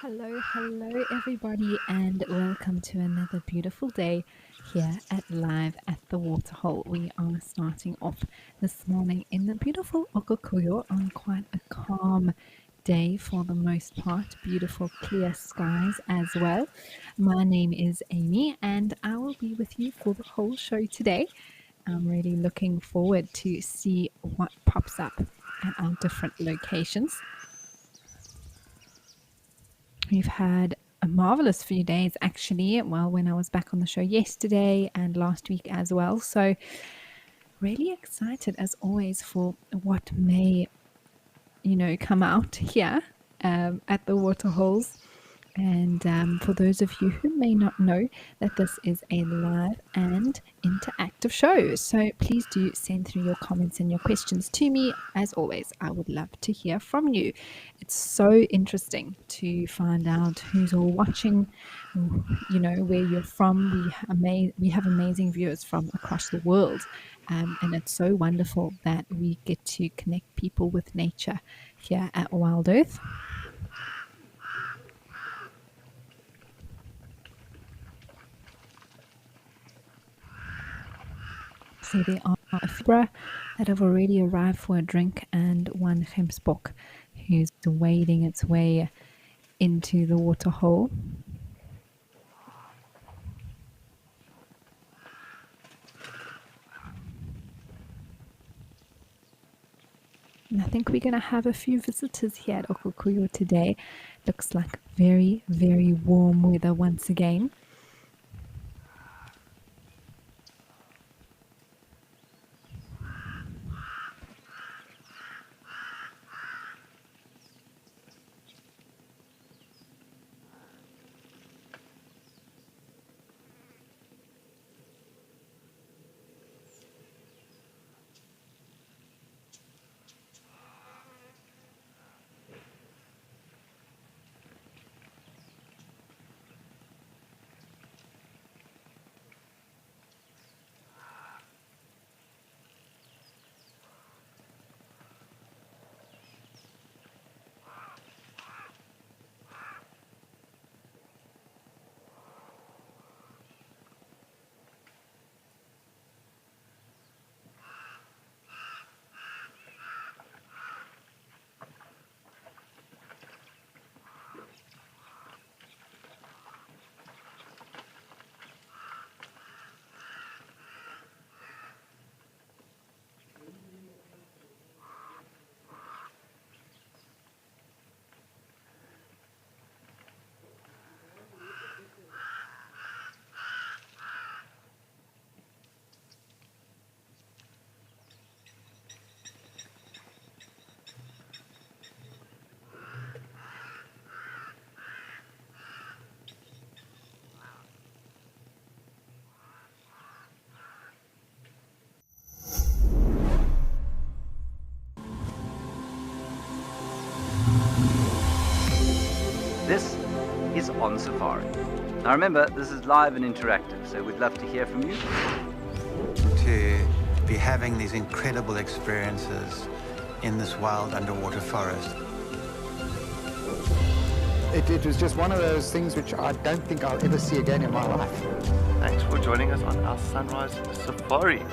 Hello, everybody, and welcome to another beautiful day here at Live at the Waterhole. We are starting off this morning in the beautiful Okokoyo on quite a calm day for the most part. Beautiful clear skies as well. My name is Amy, and I will be with you for the whole show today. I'm really looking forward to see what pops up at our different locations. We've had a marvelous few days actually. Well, when I was back on the show yesterday and last week as well. So, really excited as always for what may, come out here at the Waterholes. And for those of you who may not know, that this is a live and interactive show. So please do send through your comments and your questions to me. As always, I would love to hear from you. It's so interesting to find out who's all watching, where you're from. We have amazing viewers from across the world. And it's so wonderful that we get to connect people with nature here at WildEarth. So there are a few that have already arrived for a drink and one Gemsbok who's wading its way into the waterhole. And I think we're going to have a few visitors here at Okokuyo today. Looks like very, very warm weather once again. This is On Safari. Now remember, this is live and interactive, so we'd love to hear from you. To be having these incredible experiences in this wild underwater forest. It was just one of those things which I don't think I'll ever see again in my life. Thanks for joining us on our Sunrise Safari.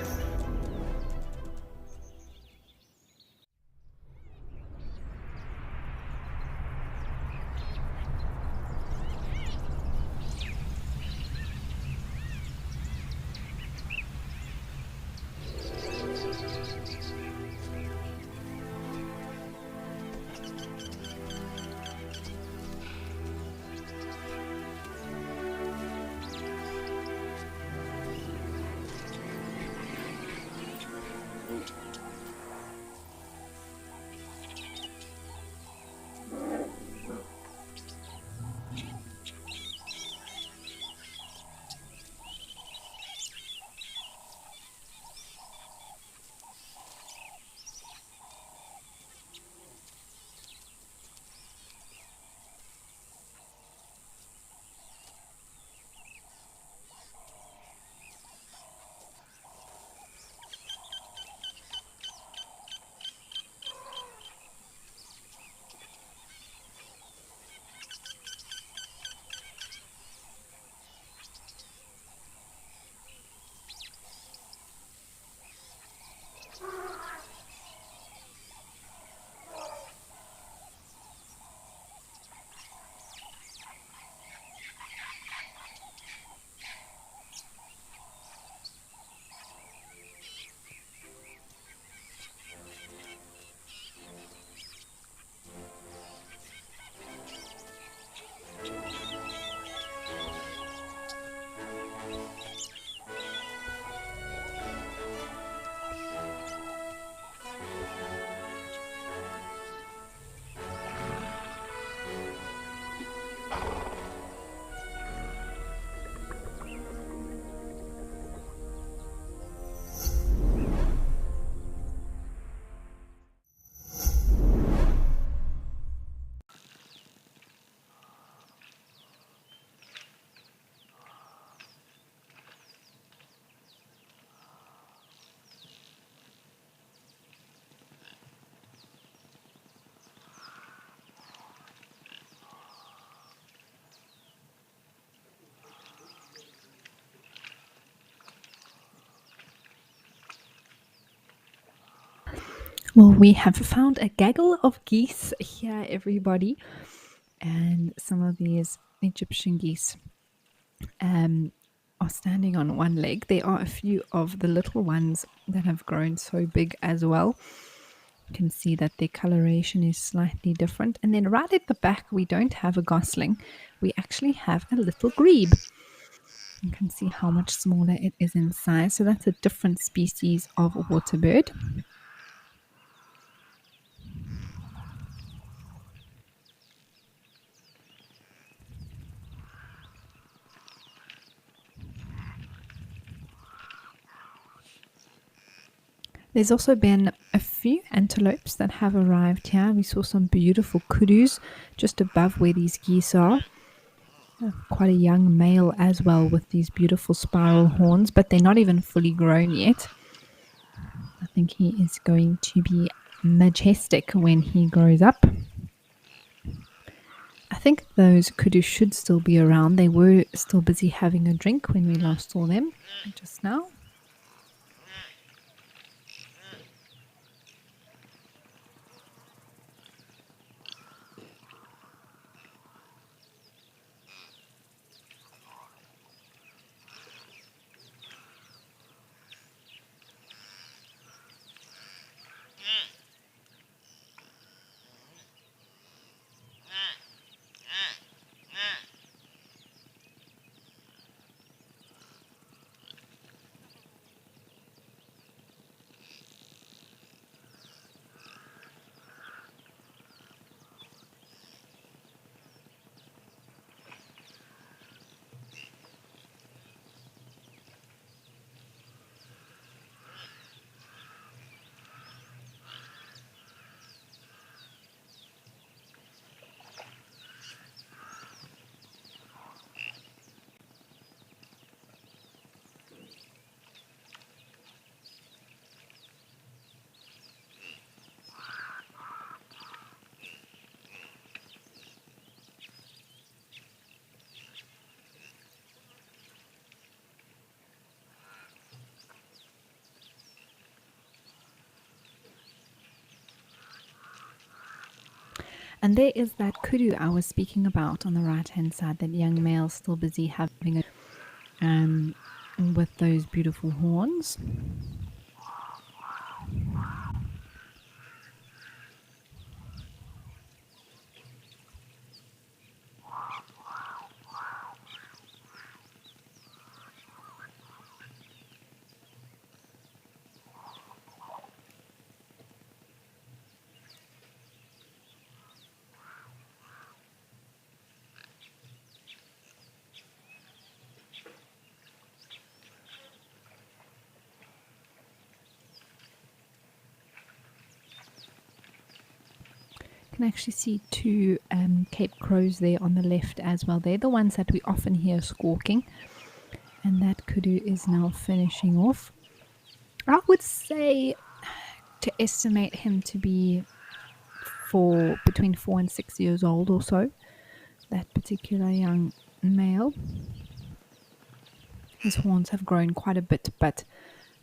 Well, we have found a gaggle of geese here, everybody, and some of these Egyptian geese are standing on one leg. There are a few of the little ones that have grown so big as well. You can see that their coloration is slightly different. And then right at the back, we don't have a gosling. We actually have a little grebe. You can see how much smaller it is in size. So that's a different species of water bird. There's also been a few antelopes that have arrived here. We saw some beautiful kudus just above where these geese are. Quite a young male as well with these beautiful spiral horns, but they're not even fully grown yet. I think he is going to be majestic when he grows up. I think those kudu should still be around. They were still busy having a drink when we last saw them just now. And there is that kudu I was speaking about on the right-hand side, that young male still busy having it with those beautiful horns. Can actually see two Cape crows there on the left as well. They're the ones that we often hear squawking. And that kudu is now finishing off. I would say to estimate him to be between 4 and 6 years old or so. That particular young male. His horns have grown quite a bit, but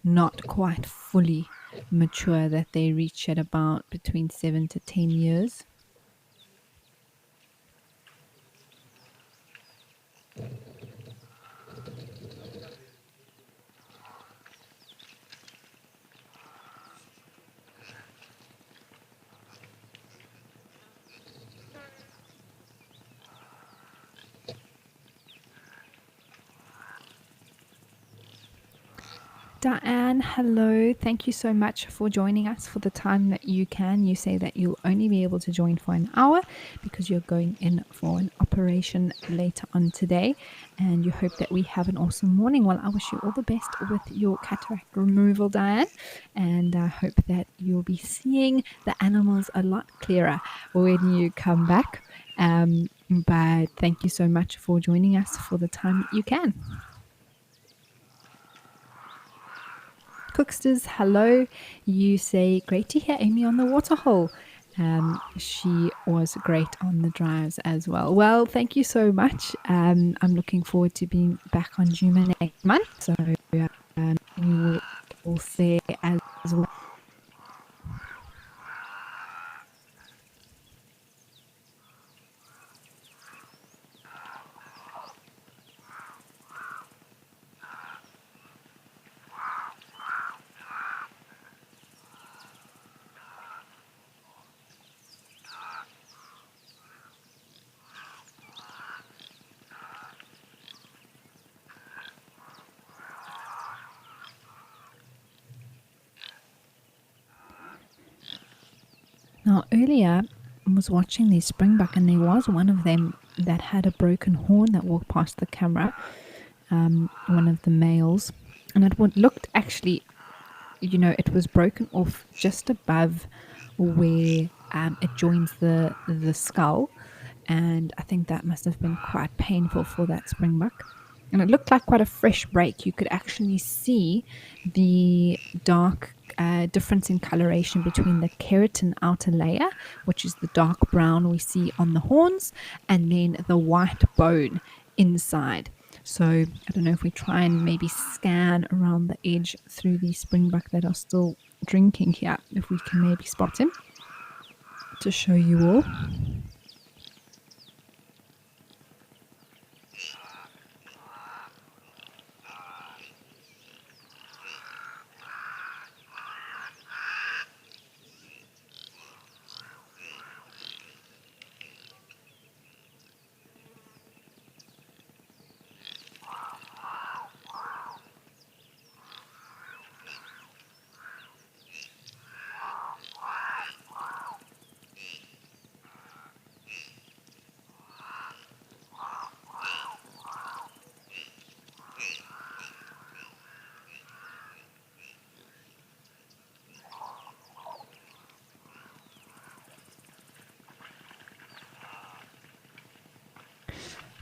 not quite fully mature, that they reach at about between 7 to 10 years. Diane, hello. Thank you so much for joining us for the time that you can. You say that you'll only be able to join for an hour because you're going in for an operation later on today, and you hope that we have an awesome morning. Well, I wish you all the best with your cataract removal, Diane, and I hope that you'll be seeing the animals a lot clearer when you come back. But thank you so much for joining us for the time that you can. Cooksters, hello. You say, great to hear Amy on the Waterhole. She was great on the drives as well. Well, thank you so much. I'm looking forward to being back on Juma next month. So we will say as well. Now, earlier I was watching the springbuck, and there was one of them that had a broken horn that walked past the camera, one of the males, and it looked actually, it was broken off just above where it joins the skull, and I think that must have been quite painful for that springbuck. And it looked like quite a fresh break. You could actually see the dark difference in coloration between the keratin outer layer, which is the dark brown we see on the horns, and then the white bone inside. So I don't know if we try and maybe scan around the edge through the springbuck that are still drinking here, if we can maybe spot him to show you all.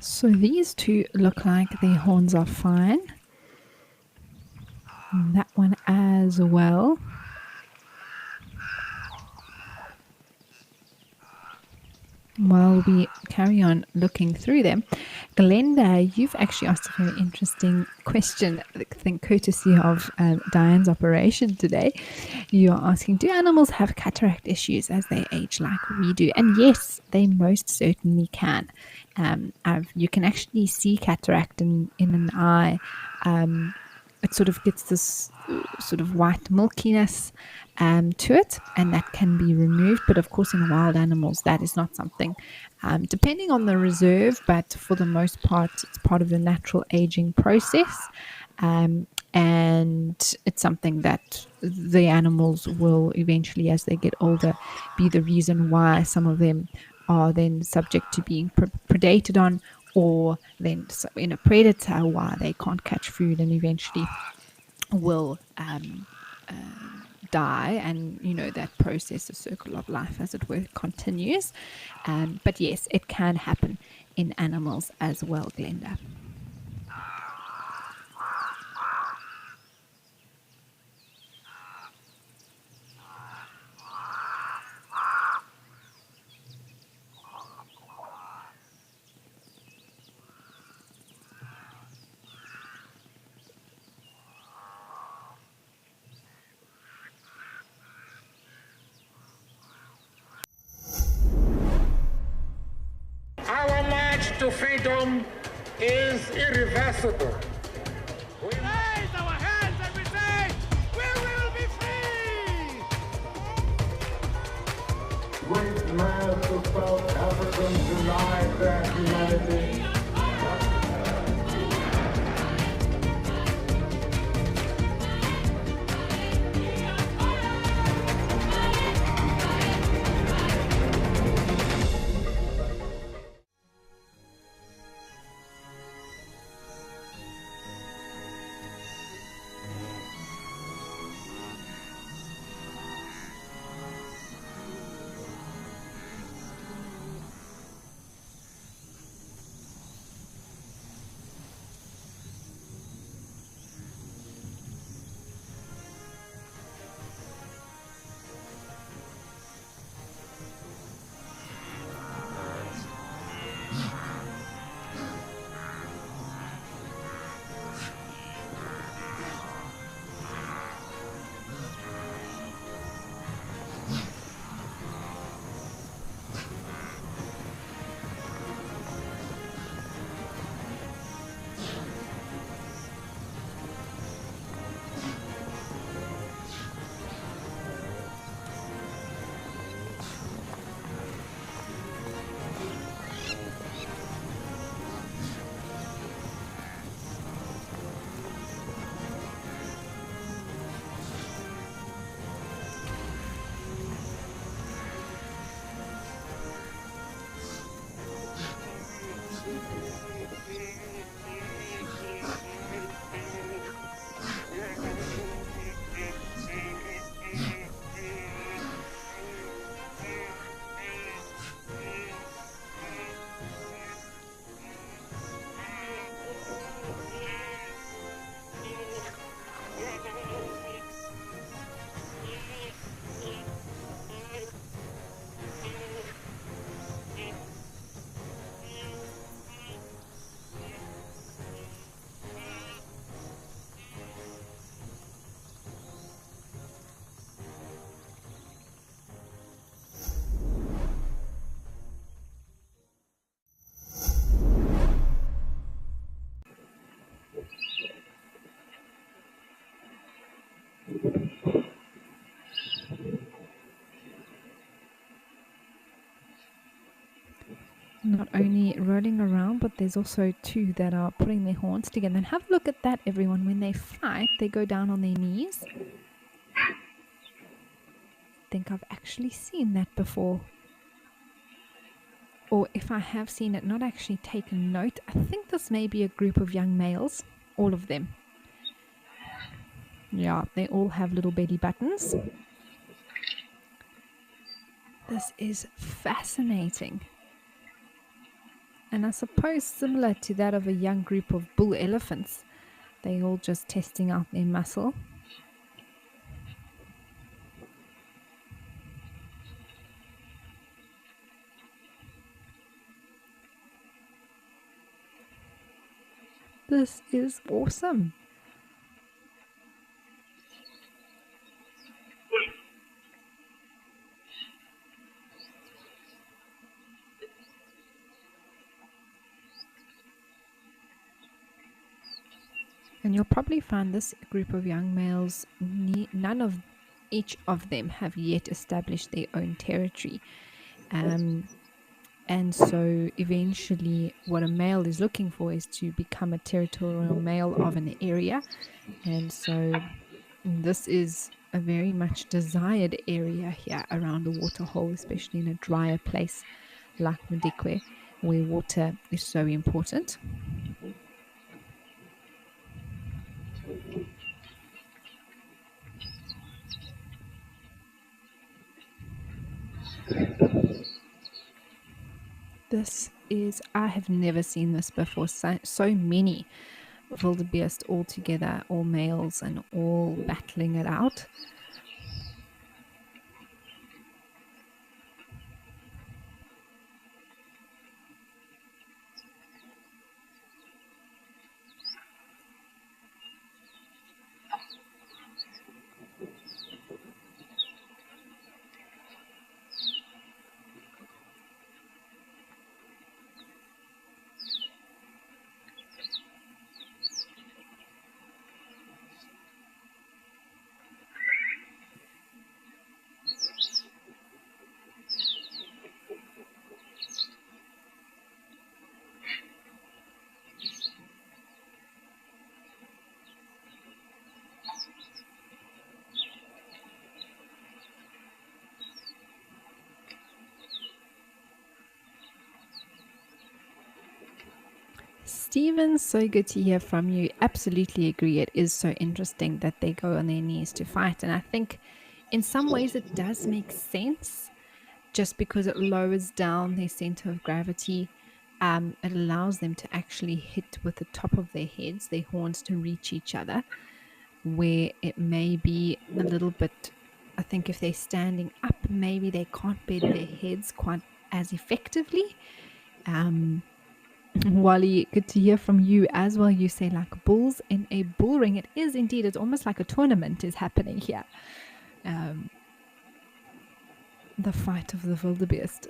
So these two look like their horns are fine. And that one as well. While we carry on looking through them, Glenda, you've actually asked a very interesting question, I think courtesy of Diane's operation today. You're asking, do animals have cataract issues as they age like we do? And yes, they most certainly can. You can actually see cataract in an eye. It sort of gets this sort of white milkiness to it, and that can be removed. But of course, in wild animals, that is not something, depending on the reserve, but for the most part, it's part of the natural aging process. And it's something that the animals will eventually, as they get older, be the reason why some of them are then subject to being predated on, or then in a predator why they can't catch food and eventually will die. And that process, the circle of life as it were, continues. But yes, it can happen in animals as well, Glenda. Our march to freedom is irreversible. We raise our hands and we say, we will be free! Great mass of South Africans deny their humanity. not only rolling around, but there's also two that are putting their horns together. And have a look at that, everyone. When they fight, they go down on their knees. I think I've actually seen that before. Or if I have seen it, not actually taken note. I think this may be a group of young males. All of them. Yeah, they all have little belly buttons. This is fascinating. And I suppose similar to that of a young group of bull elephants. They all just testing out their muscle. This is awesome. And you'll probably find this group of young males, each of them have yet established their own territory. And so eventually what a male is looking for is to become a territorial male of an area. And so this is a very much desired area here around the Waterhole, especially in a drier place like Madikwe, where water is so important. This is, I have never seen this before. So many wildebeest all together, all males and all battling it out. Stephen, so good to hear from you. Absolutely agree. It is so interesting that they go on their knees to fight. And I think in some ways it does make sense just because it lowers down their center of gravity. It allows them to actually hit with the top of their heads, their horns to reach each other, where it may be a little bit, I think if they're standing up, maybe they can't bend their heads quite as effectively. Wally, good to hear from you as well. You say like bulls in a bull ring. It is indeed. It's almost like a tournament is happening here. The fight of the wildebeest.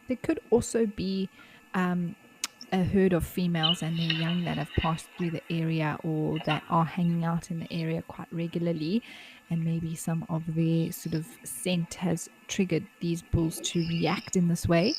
There could also be a herd of females and their young that have passed through the area or that are hanging out in the area quite regularly, and maybe some of their sort of scent has triggered these bulls to react in this way.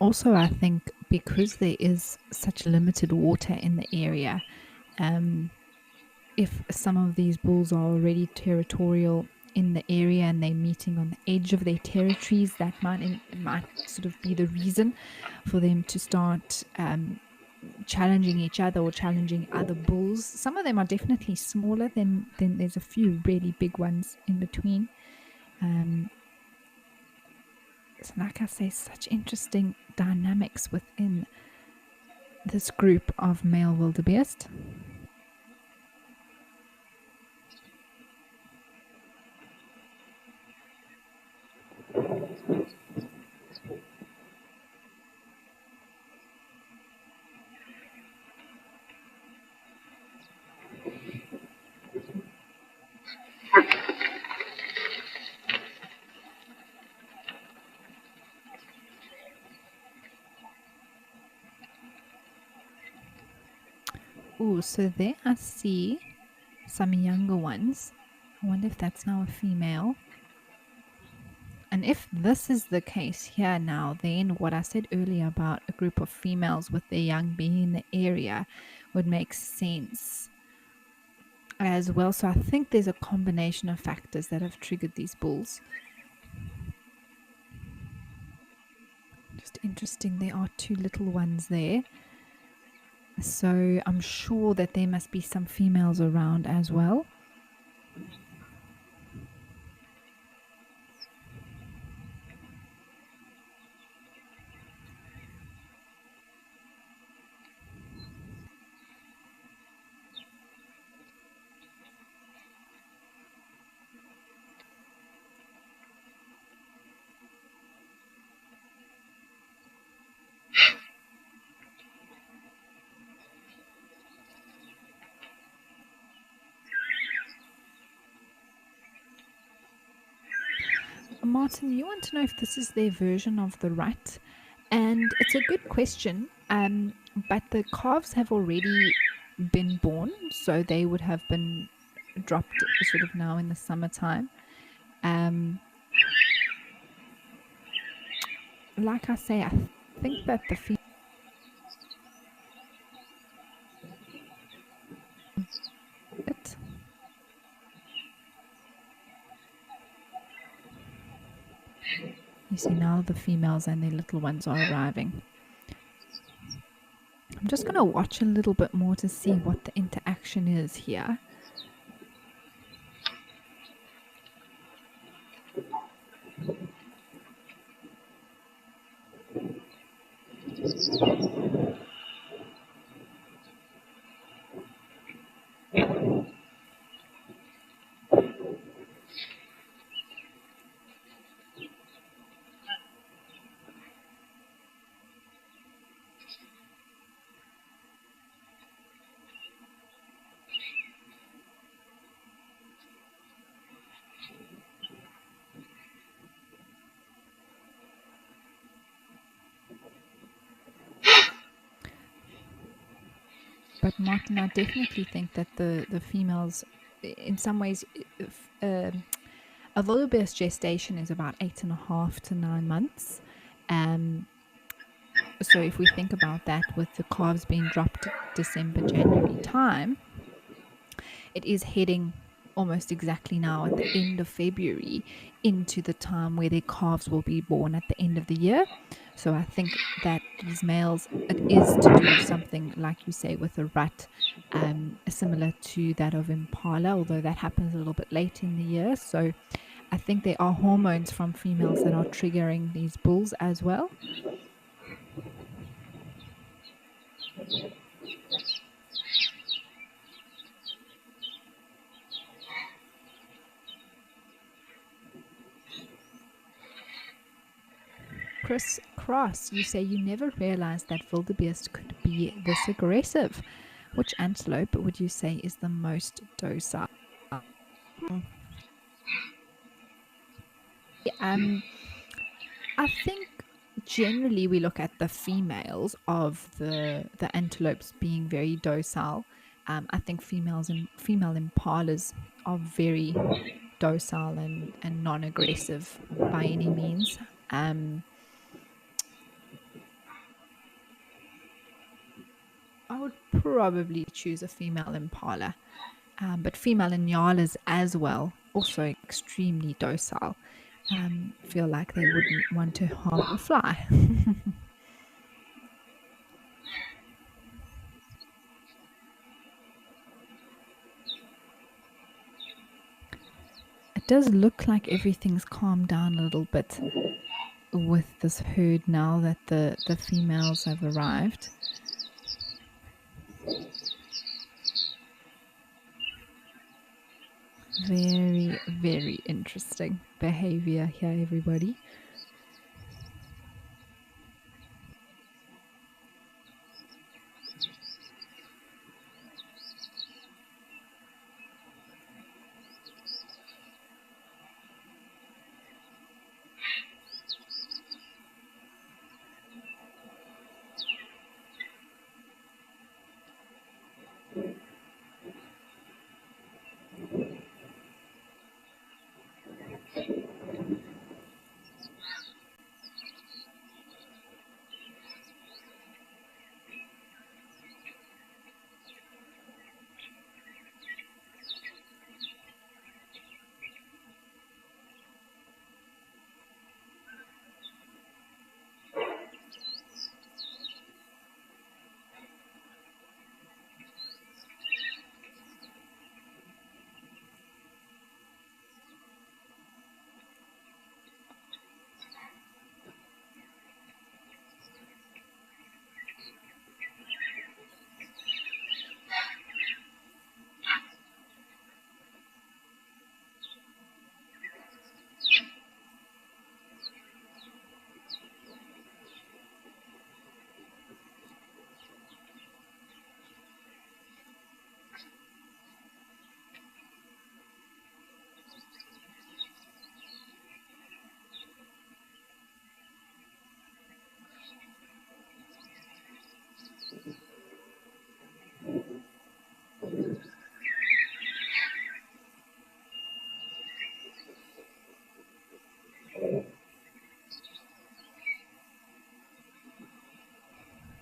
Also, I think because there is such limited water in the area, if some of these bulls are already territorial in the area and they're meeting on the edge of their territories, that might sort of be the reason for them to start challenging each other or challenging other bulls. Some of them are definitely smaller than there's a few really big ones in between. So like I say, such interesting dynamics within this group of male wildebeest. Oh, so there I see some younger ones. I wonder if that's now a female. And if this is the case here now, then what I said earlier about a group of females with their young being in the area would make sense as well. So I think there's a combination of factors that have triggered these bulls. Just interesting, there are two little ones there. So I'm sure that there must be some females around as well. Martin, you want to know if this is their version of the rat? And it's a good question, but the calves have already been born, so they would have been dropped sort of now in the summertime. Like I say, I think that the female you see now the females and their little ones are arriving. I'm just going to watch a little bit more to see what the interaction is here. But Martin, I definitely think that the females, in some ways, a wildebeest gestation is about 8.5 to 9 months. So if we think about that with the calves being dropped December, January time, it is heading almost exactly now at the end of February into the time where their calves will be born at the end of the year. So I think that these males, it is to do something, like you say, with a rut, similar to that of impala, although that happens a little bit late in the year. So I think there are hormones from females that are triggering these bulls as well. Chris Cross, you say you never realized that wildebeest could be this aggressive. Which antelope would you say is the most docile? I think generally we look at the females of the antelopes being very docile. I think female impalas are very docile and non-aggressive by any means. I would probably choose a female impala, but female inyalas as well also extremely docile. Feel like they wouldn't want to harm a fly. It does look like everything's calmed down a little bit with this herd now that the females have arrived. Very, very interesting behavior here, everybody.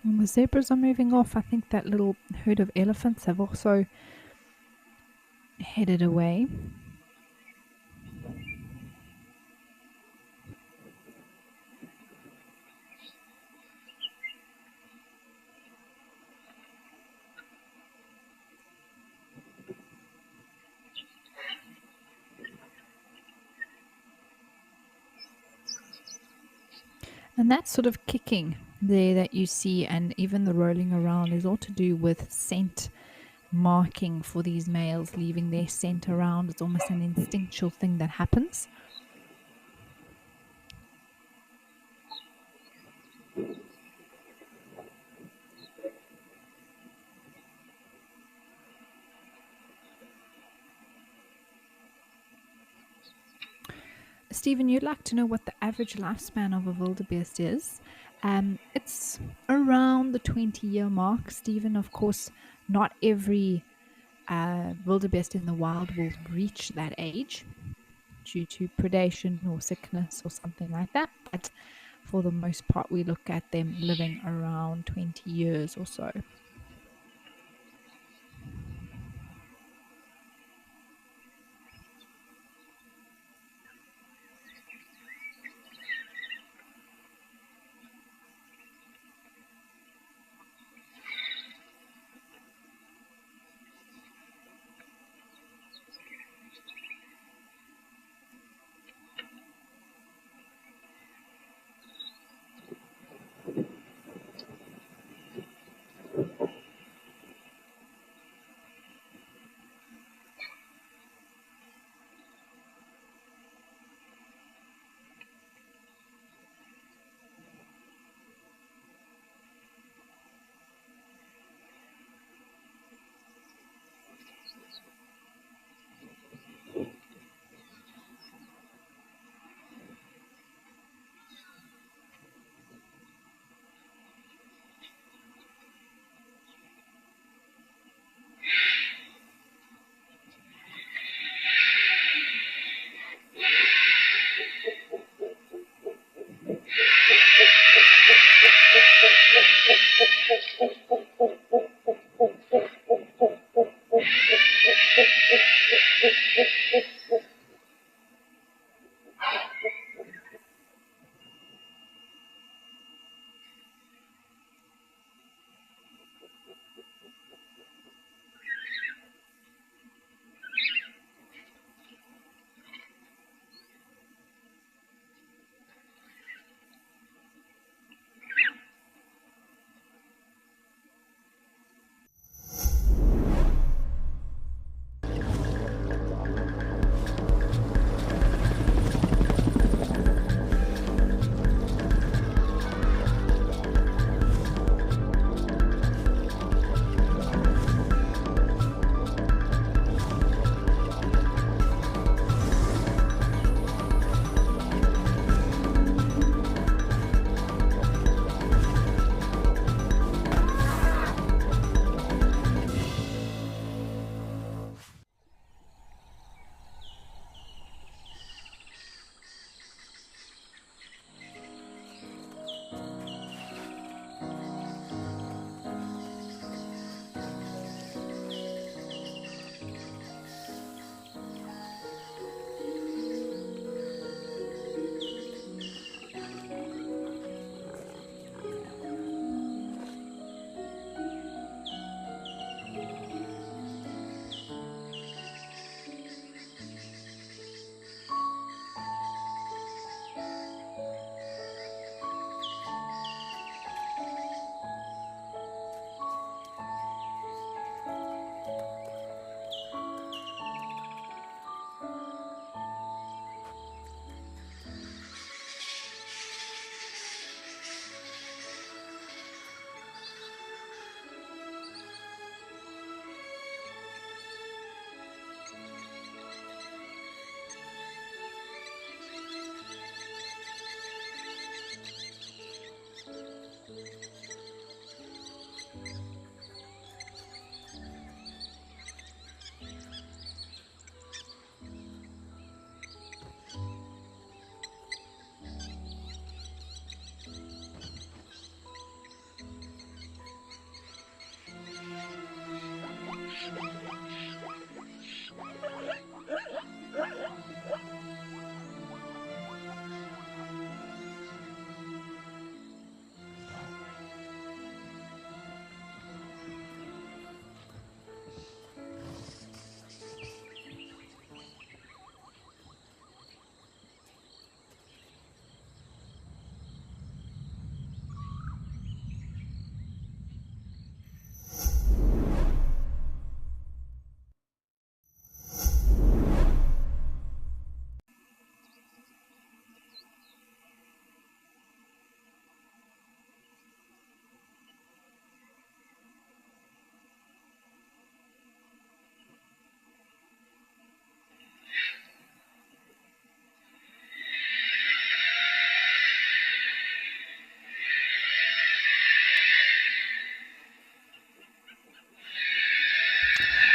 And the zebras are moving off. I think that little herd of elephants have also headed away. And that sort of kicking there that you see, and even the rolling around, is all to do with scent marking for these males, leaving their scent around. It's almost an instinctual thing that happens. Stephen, you'd like to know what the average lifespan of a wildebeest is. It's around the 20-year mark, Stephen. Of course, not every wildebeest in the wild will reach that age due to predation or sickness or something like that. But for the most part, we look at them living around 20 years or so.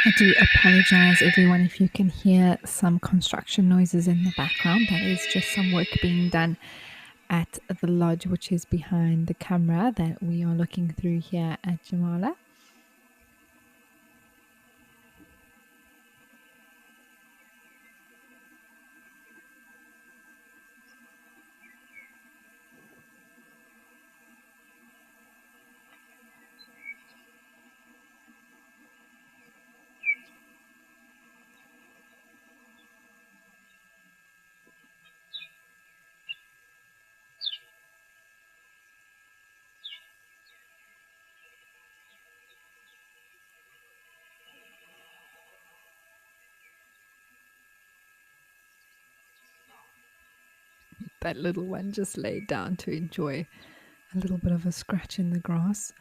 I do apologize, everyone, if you can hear some construction noises in the background. That is just some work being done at the lodge, which is behind the camera that we are looking through here at Jamala. That little one just laid down to enjoy a little bit of a scratch in the grass.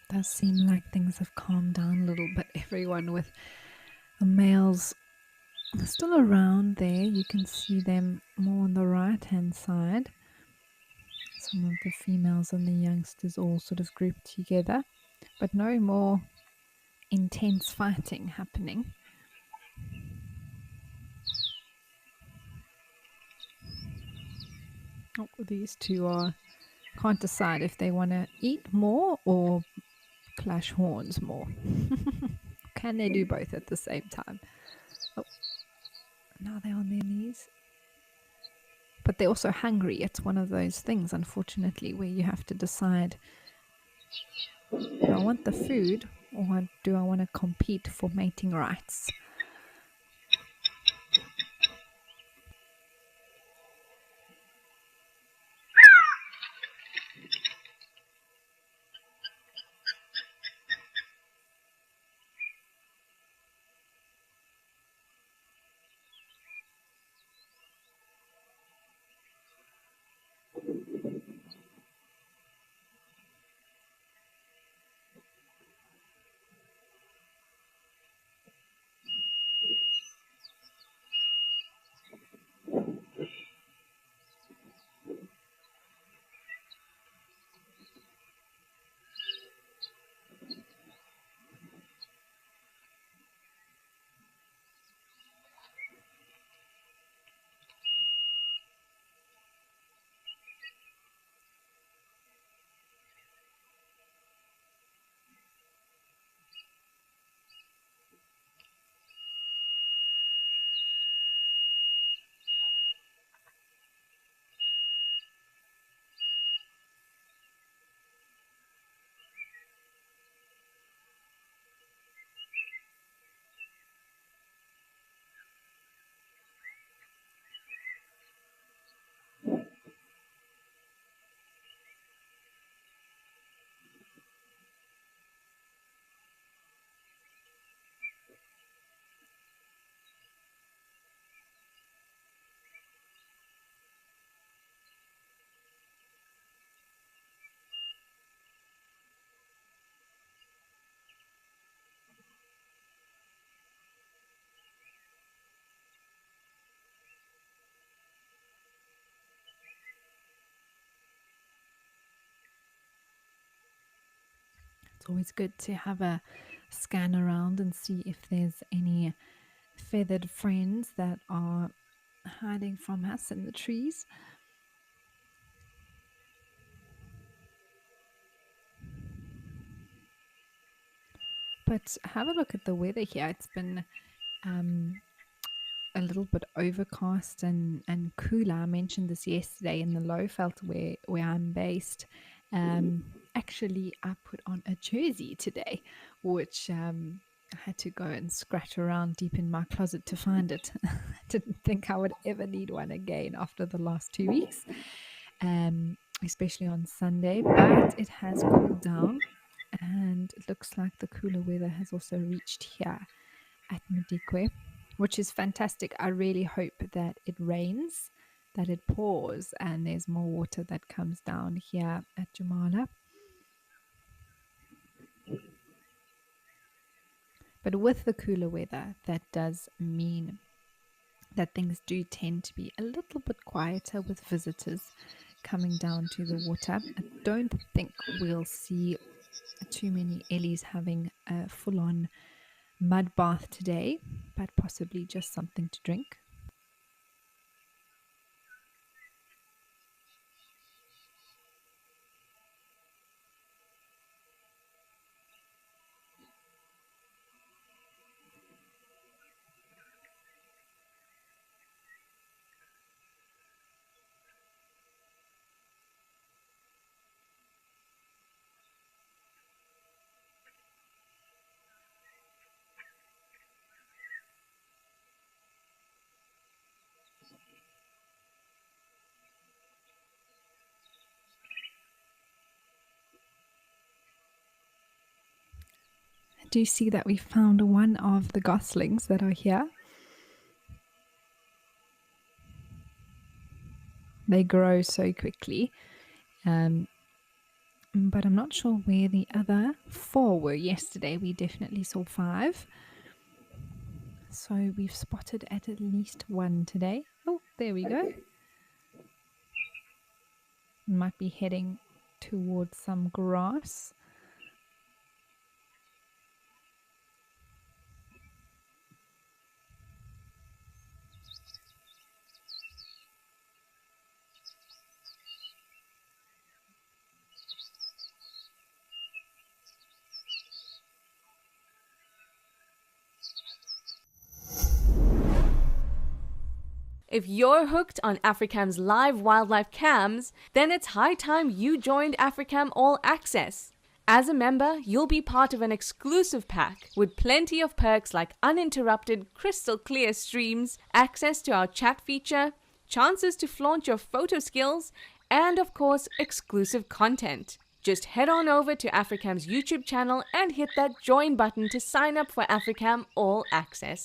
Does seem like things have calmed down a little bit, everyone, with the males still around there. You can see them more on the right hand side. Some of the females and the youngsters all sort of grouped together, but no more intense fighting happening. Oh, these two can't decide if they want to eat more or clash horns more. Can they do both at the same time? Oh, now they're on their knees. But they're also hungry. It's one of those things, unfortunately, where you have to decide, do I want the food or do I want to compete for mating rights? It's always good to have a scan around and see if there's any feathered friends that are hiding from us in the trees. But have a look at the weather here. It's been a little bit overcast and cooler. I mentioned this yesterday in the Lowveld where I'm based. Actually, I put on a jersey today, which I had to go and scratch around deep in my closet to find it. I didn't think I would ever need one again after the last 2 weeks, especially on Sunday, but it has cooled down and it looks like the cooler weather has also reached here at Madikwe, which is fantastic. I really hope that it rains, that it pours, and there's more water that comes down here at Jamala. But with the cooler weather, that does mean that things do tend to be a little bit quieter with visitors coming down to the water. I don't think we'll see too many Ellies having a full-on mud bath today, but possibly just something to drink. Do you see that we found one of the goslings that are here? They grow so quickly, but I'm not sure where the other 4 were yesterday. We definitely saw 5. So we've spotted at least 1 today. Oh, there we go. Might be heading towards some grass. If you're hooked on Africam's live wildlife cams, then it's high time you joined Africam All Access. As a member, you'll be part of an exclusive pack with plenty of perks like uninterrupted, crystal clear streams, access to our chat feature, chances to flaunt your photo skills, and of course, exclusive content. Just head on over to Africam's YouTube channel and hit that join button to sign up for Africam All Access.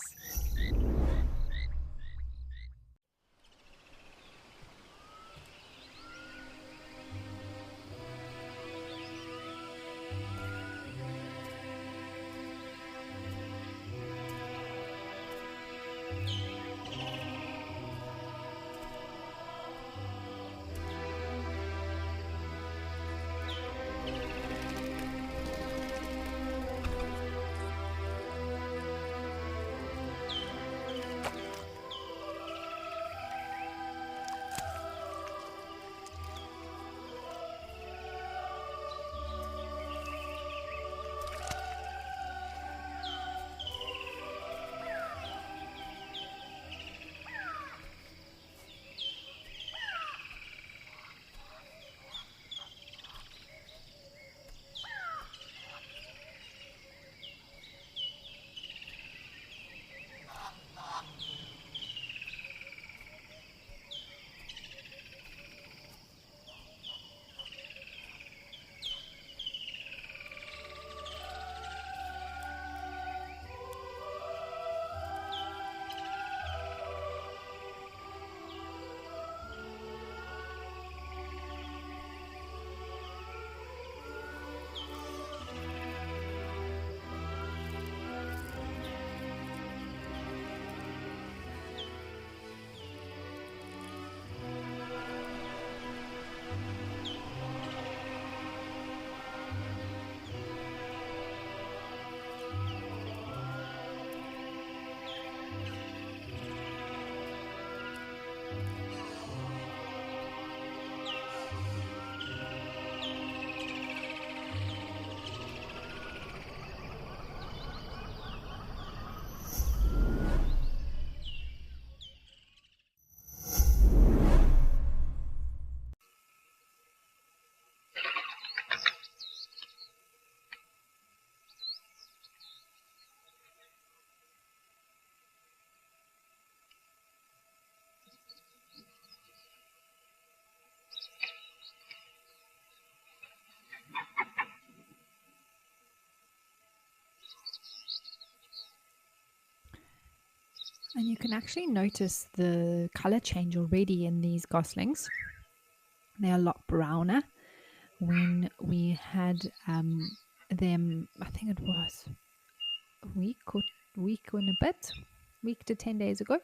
And you can actually notice the color change already in these goslings. They're a lot browner. When we had them, I think it was a week and a bit, week to 10 days ago,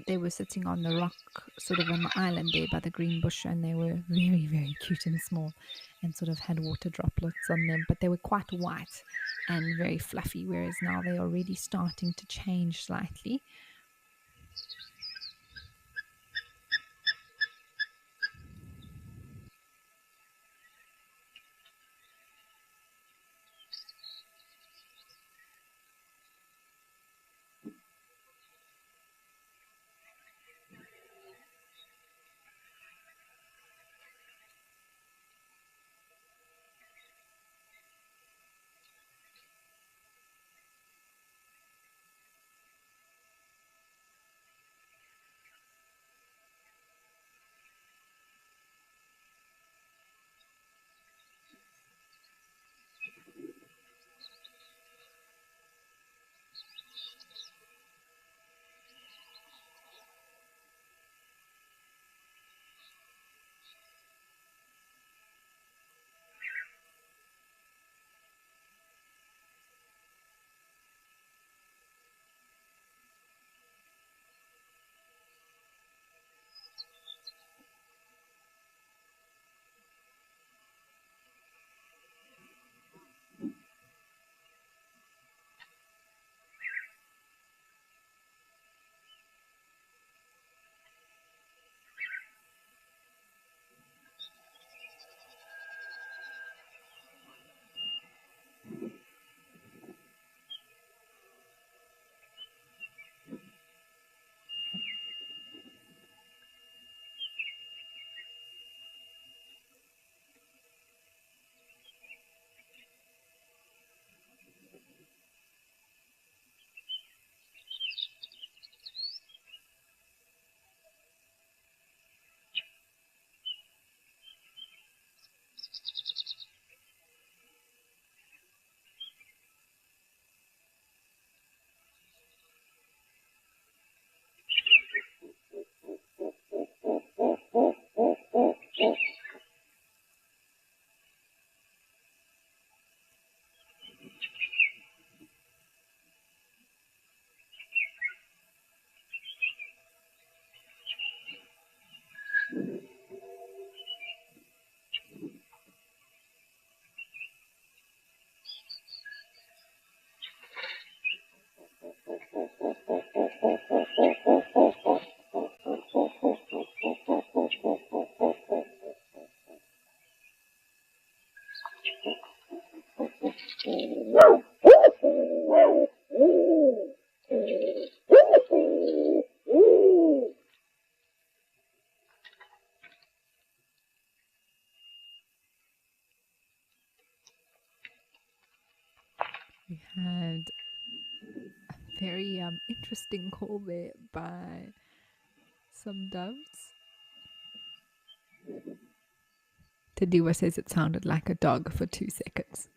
they were sitting on the rock, sort of on the island there by the green bush, and they were very, very cute and small and sort of had water droplets on them, but they were quite white and very fluffy, whereas now they're already starting to change slightly. We had a very interesting call there by some doves. Tadiwa says it sounded like a dog for 2 seconds.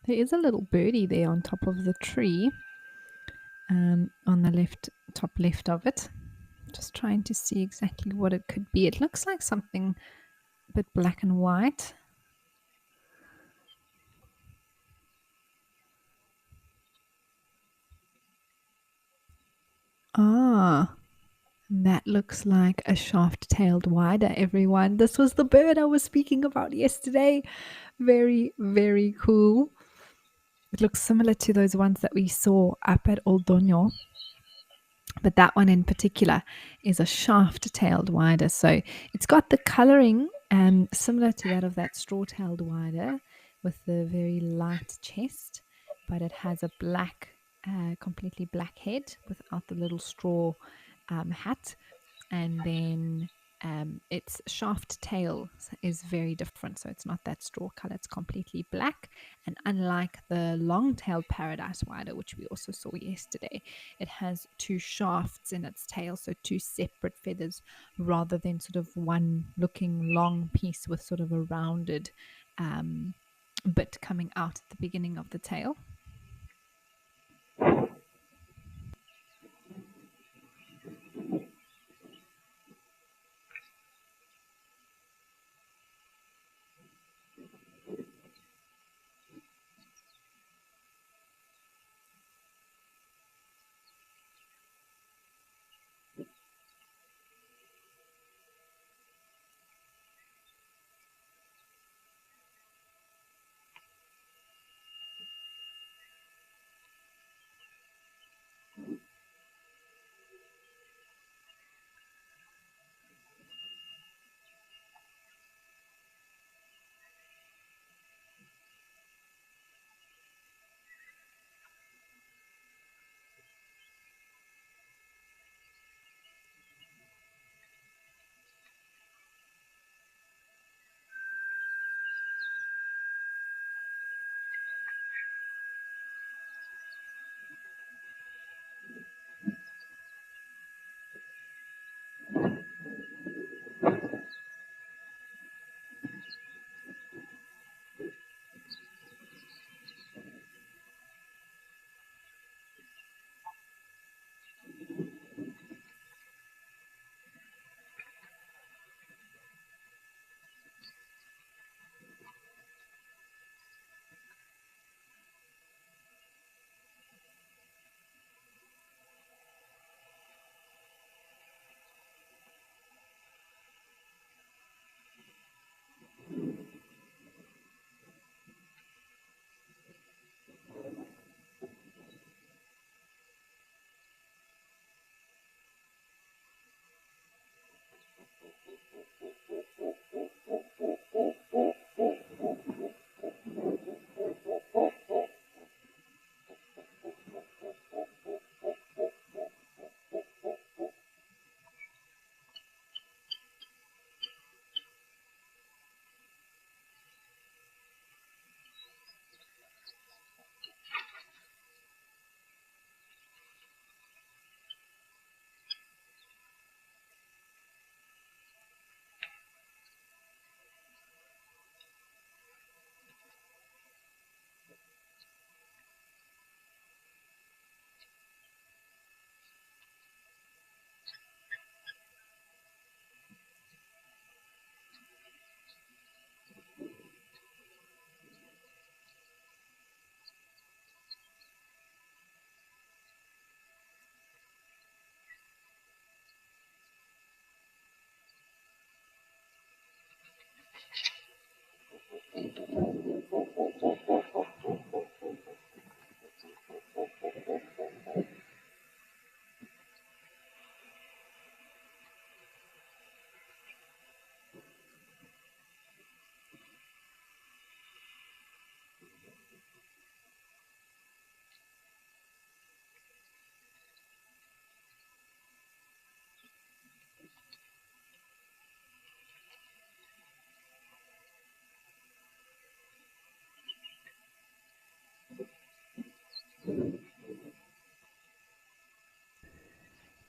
There is a little birdie there on top of the tree, on the top left of it. Just trying to see exactly what it could be. It looks like something a bit black and white. Ah, that looks like a shaft-tailed wider, everyone. This was the bird I was speaking about yesterday. Very, very cool. It looks similar to those ones that we saw up at Old Donyo, but that one in particular is a shaft-tailed wider. So it's got the coloring similar to that of that straw-tailed wider with the very light chest, but it has a black, completely black head without the little straw hat. and then its shaft tail is very different. So it's not that straw color, it's completely black. And unlike the long-tailed paradise whiter, which we also saw yesterday, it has two shafts in its tail, so two separate feathers rather than sort of one looking long piece with sort of a rounded bit coming out at the beginning of the tail.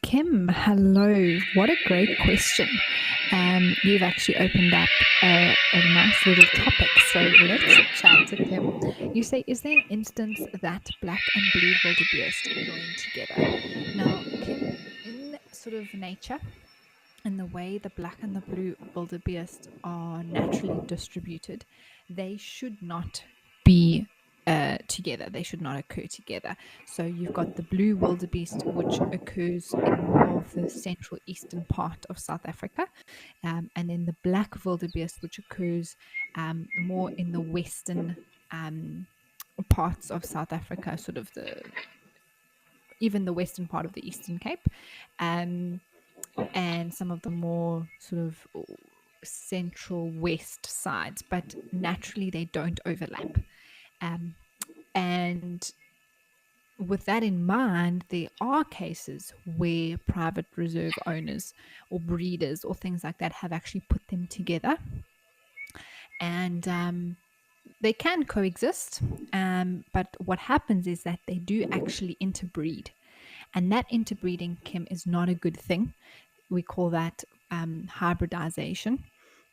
Kim, hello. What a great question. You've actually opened up a nice little topic. So let's chat to Kim. You say, is there an instance that black and blue wildebeest join together? Now, Kim, in sort of nature, in the way the black and the blue wildebeest are naturally distributed, they should not be together. They should not occur together. So you've got the blue wildebeest, which occurs in more of the central eastern part of South Africa, and then the black wildebeest, which occurs more in the western parts of South Africa, sort of even the western part of the Eastern Cape. And some of the more sort of central west sides, but naturally they don't overlap. And with that in mind, there are cases where private reserve owners or breeders or things like that have actually put them together, and they can coexist. But what happens is that they do actually interbreed, and that interbreeding, Kim, is not a good thing. We call that hybridization,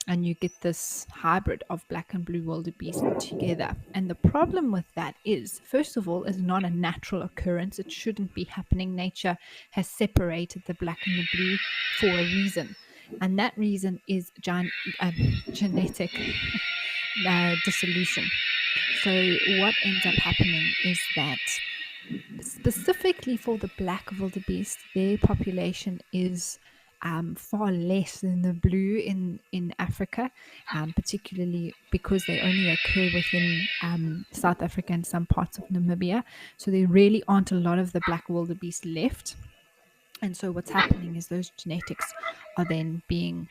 and you get this hybrid of black and blue wildebeest together. And the problem with that is, first of all, it's not a natural occurrence. It shouldn't be happening. Nature has separated the black and the blue for a reason, and that reason is genetic dissolution. So what ends up happening is that, specifically for the black wildebeest, their population is far less than the blue in Africa, particularly because they only occur within South Africa and some parts of Namibia. So there really aren't a lot of the black wildebeest left. And so what's happening is those genetics are then being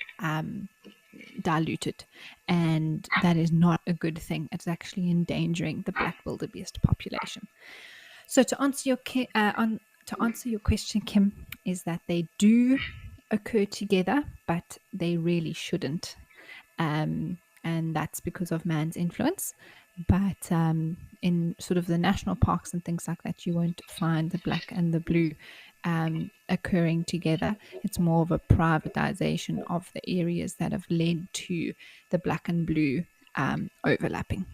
diluted, and that is not a good thing. It's actually endangering the black wildebeest population. So to answer your question, Kim, is that they do occur together, but they really shouldn't, and that's because of man's influence. But in sort of the national parks and things like that, you won't find the black and the blue occurring together. It's more of a privatization of the areas that have led to the black and blue overlapping.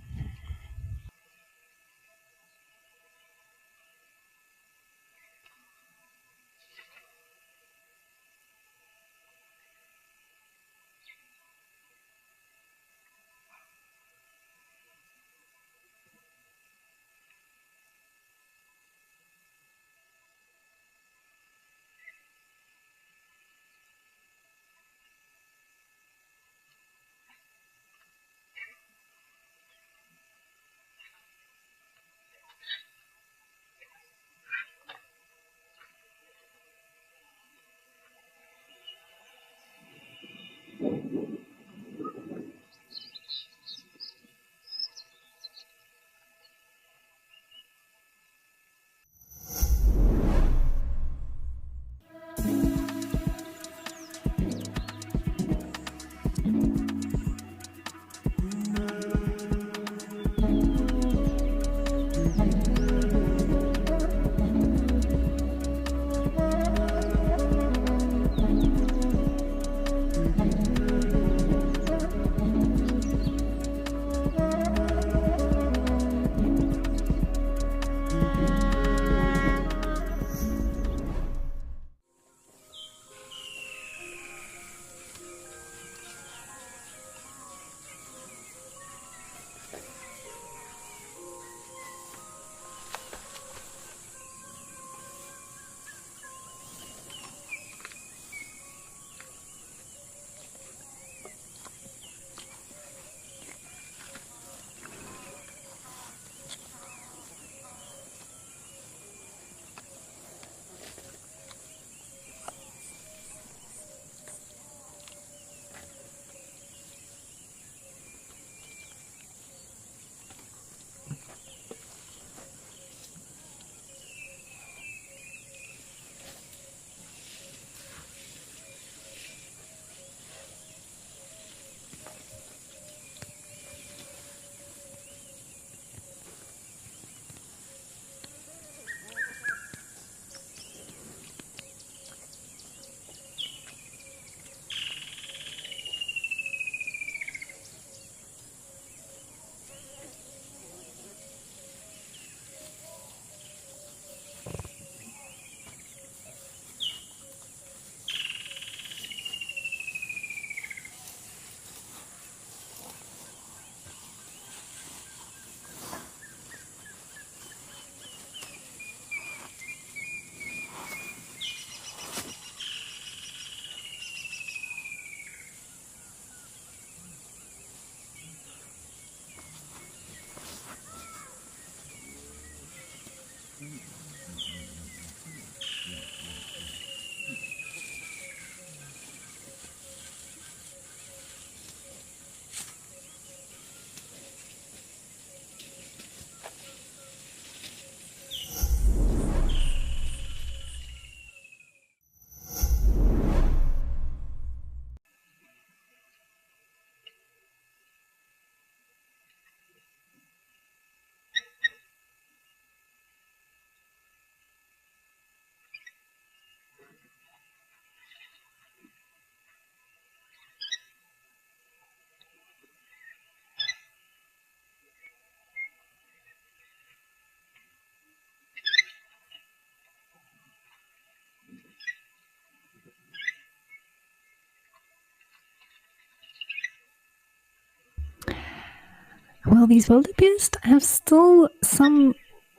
Well, these wildebeest have still some,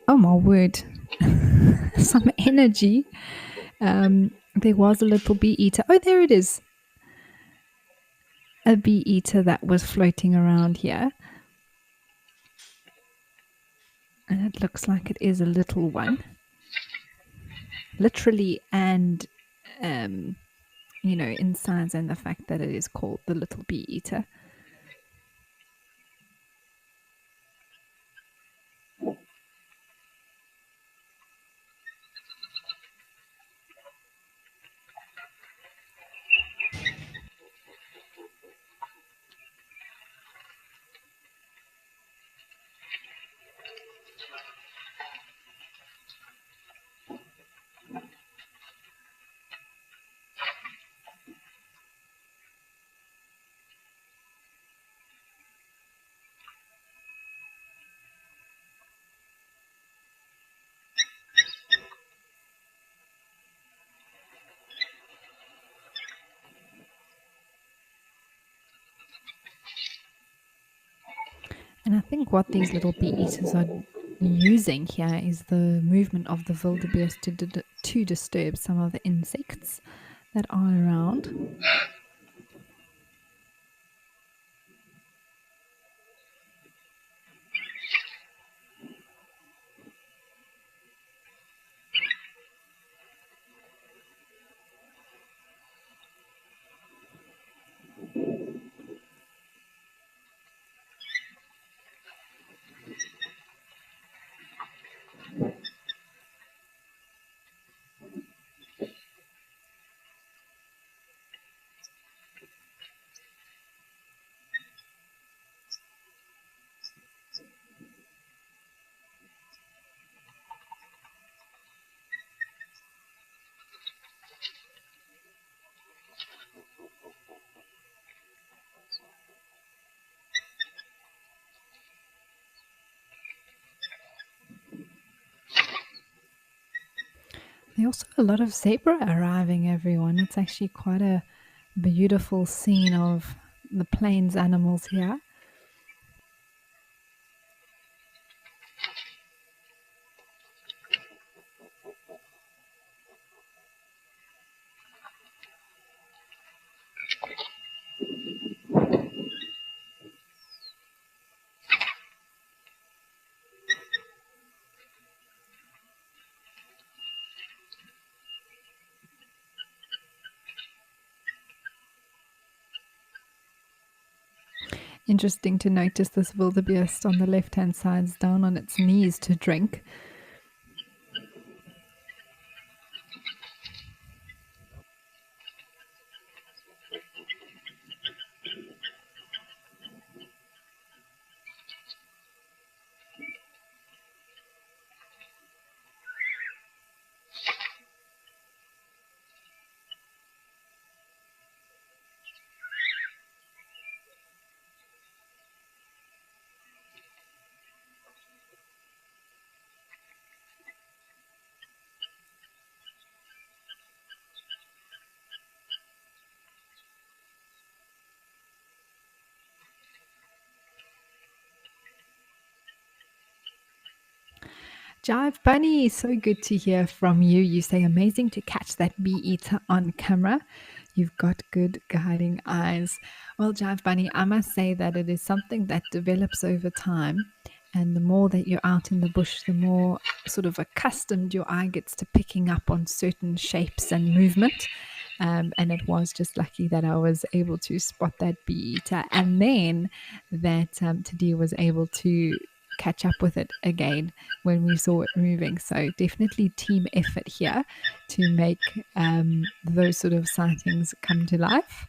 oh my word, some energy. There was a little bee eater. Oh, there it is. A bee eater that was floating around here. And it looks like it is a little one. Literally and, in size, and the fact that it is called the little bee eater. And I think what these little bee eaters are using here is the movement of the wildebeest to disturb some of the insects that are around. There are also a lot of zebra arriving, everyone. It's actually quite a beautiful scene of the plains animals here. Interesting to notice this wildebeest on the left-hand side is down on its knees to drink. Jive Bunny, so good to hear from you. You say amazing to catch that bee eater on camera. You've got good guiding eyes. Well, Jive Bunny, I must say that it is something that develops over time. And the more that you're out in the bush, the more sort of accustomed your eye gets to picking up on certain shapes and movement. And it was just lucky that I was able to spot that bee eater. And then that Tadir was able to catch up with it again when we saw it moving. So definitely team effort here to make those sort of sightings come to life.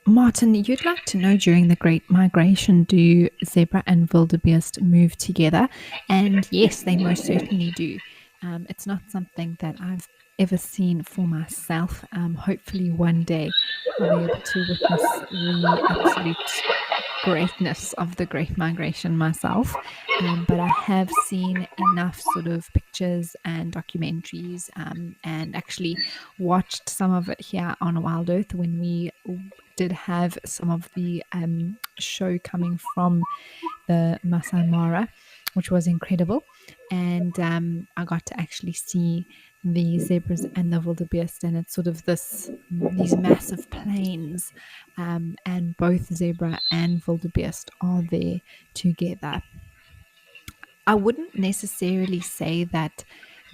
Martin, you'd like to know, during the Great Migration, do zebra and wildebeest move together? And yes, they most certainly do. It's not something that I've ever seen for myself. Hopefully, one day I'll be able to witness the absolute greatness of the Great Migration myself. But I have seen enough sort of pictures and documentaries, and actually watched some of it here on Wild Earth when we did have some of the show coming from the Masai Mara, which was incredible. And I got to actually see the zebras and the wildebeest, and it's sort of these massive plains, and both zebra and wildebeest are there together. I wouldn't necessarily say that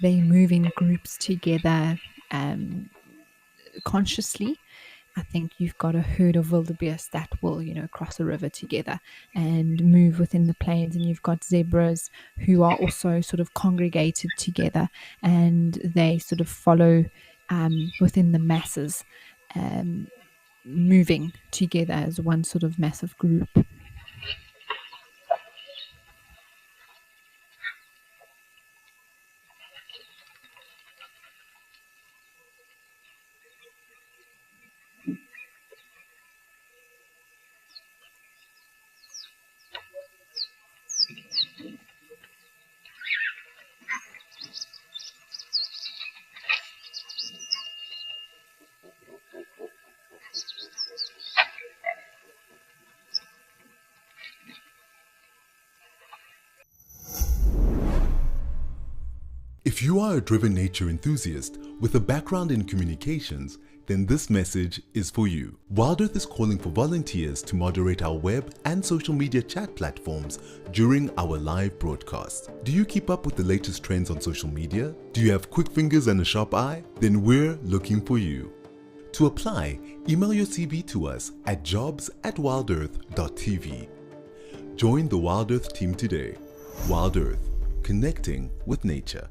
they move in groups together consciously. I think you've got a herd of wildebeest that will, cross a river together and move within the plains, and you've got zebras who are also sort of congregated together, and they sort of follow within the masses, moving together as one sort of massive group. If you are a driven nature enthusiast with a background in communications, then this message is for you. WildEarth is calling for volunteers to moderate our web and social media chat platforms during our live broadcast. Do you keep up with the latest trends on social media? Do you have quick fingers and a sharp eye? Then we're looking for you. To apply, email your CV to us at jobs@wildearth.tv. Join the WildEarth team today. WildEarth, connecting with nature.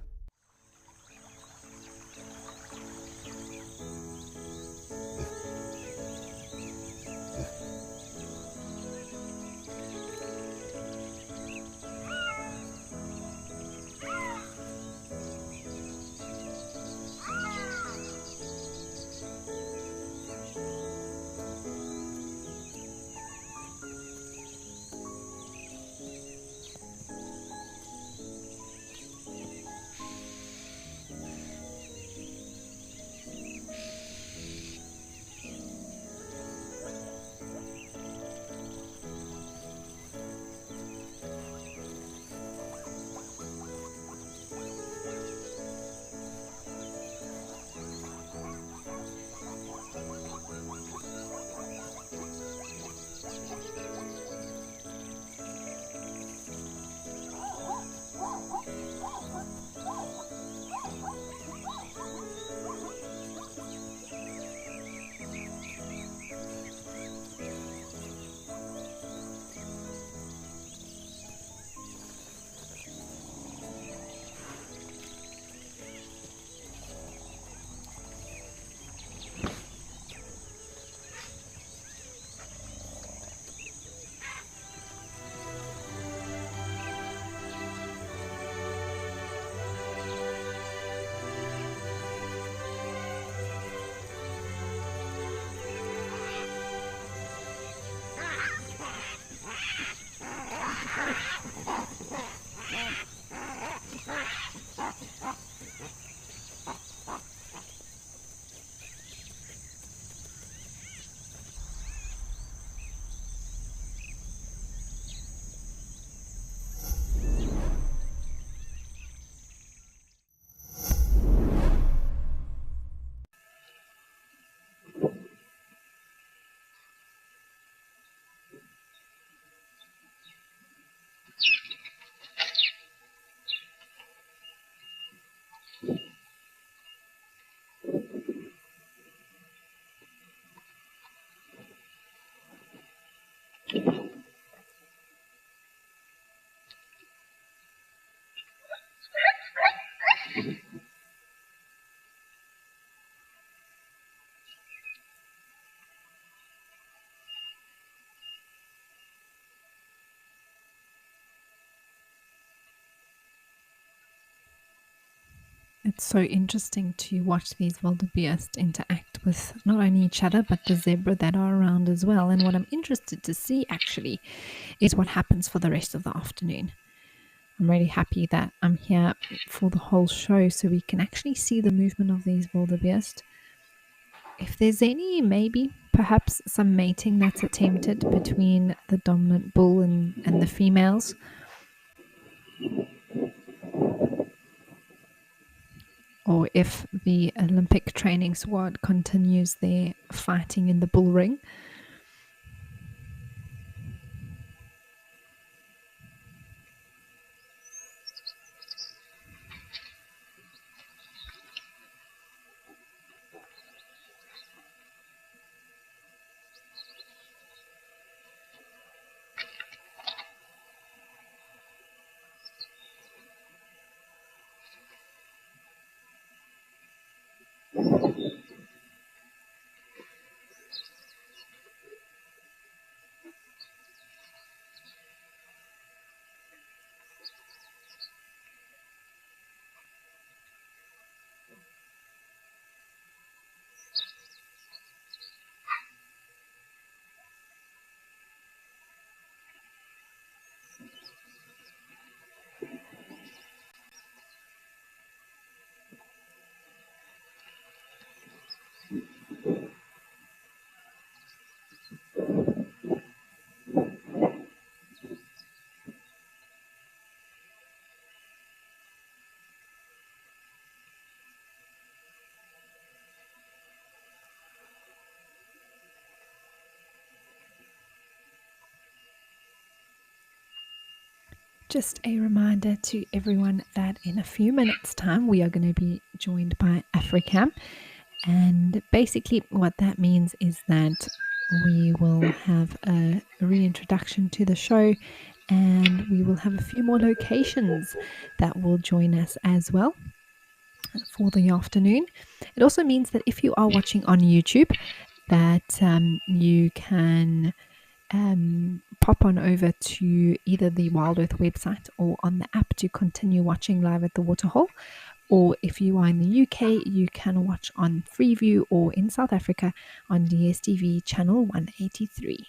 It's so interesting to watch these wildebeest interact with not only each other but the zebra that are around as well. And what I'm interested to see actually is what happens for the rest of the afternoon. I'm really happy that I'm here for the whole show so we can actually see the movement of these wildebeest. If there's any, maybe perhaps some mating that's attempted between the dominant bull and the females. Or if the Olympic training squad continues their fighting in the bull ring. Just a reminder to everyone that in a few minutes' time we are going to be joined by Africam. And basically what that means is that we will have a reintroduction to the show and we will have a few more locations that will join us as well for the afternoon. It also means that if you are watching on YouTube, that you can pop on over to either the WildEarth website or on the app to continue watching live at the Waterhole. Or if you are in the UK, you can watch on Freeview, or in South Africa on DSTV channel 183.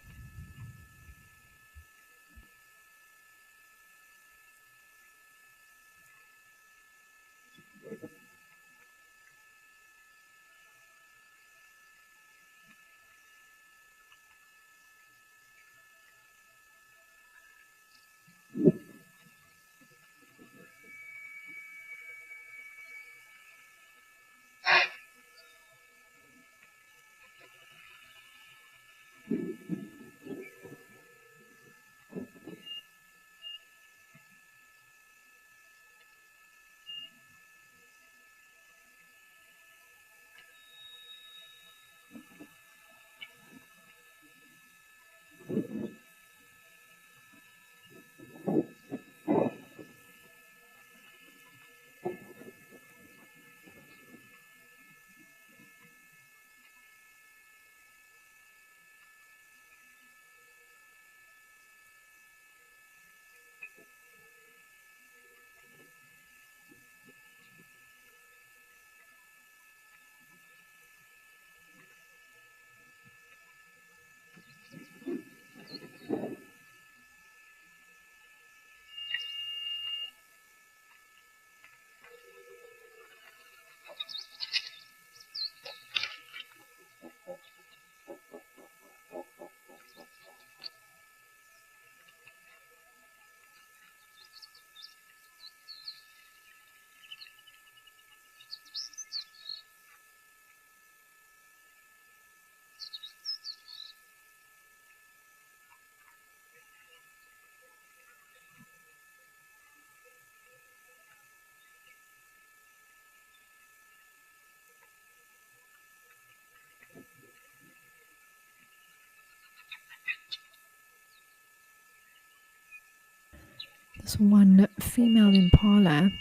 This one female impala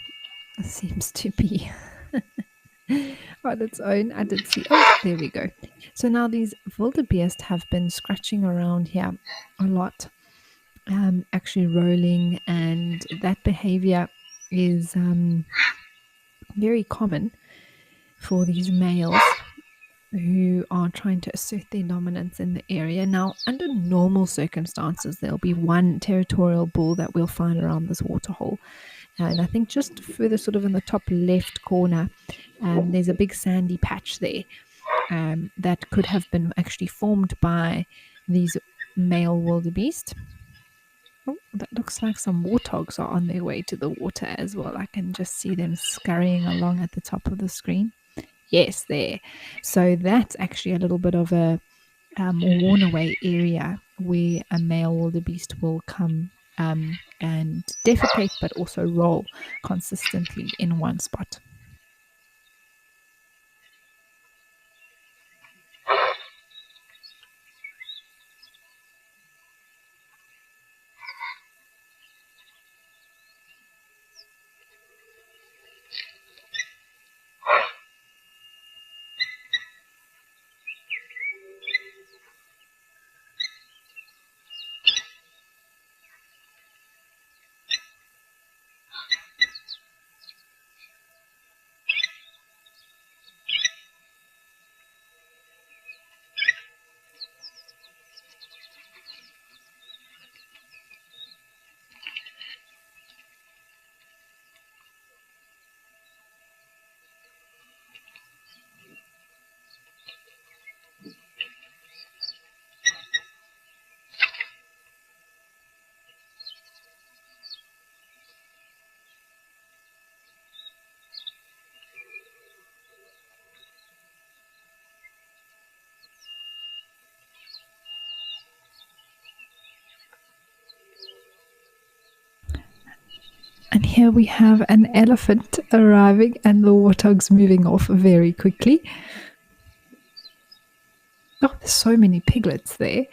seems to be on its own. I did see. Oh, there we go. So now these wildebeest have been scratching around here a lot, actually rolling, and that behavior is very common for these males who are trying to assert their dominance in the area. Now, under normal circumstances, there'll be one territorial bull that we'll find around this waterhole. And I think just further sort of in the top left corner, there's a big sandy patch there that could have been actually formed by these male wildebeest. Oh, that looks like some warthogs are on their way to the water as well. I can just see them scurrying along at the top of the screen. Yes, there. So that's actually a little bit of a worn away area where a male wildebeest will come and defecate, but also roll consistently in one spot. And here we have an elephant arriving and the warthogs moving off very quickly. Oh, there's so many piglets there.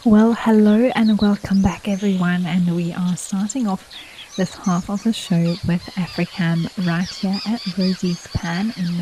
Well, hello and welcome back, everyone. And we are starting off this half of the show with AfriCam right here at Rosie's Pan in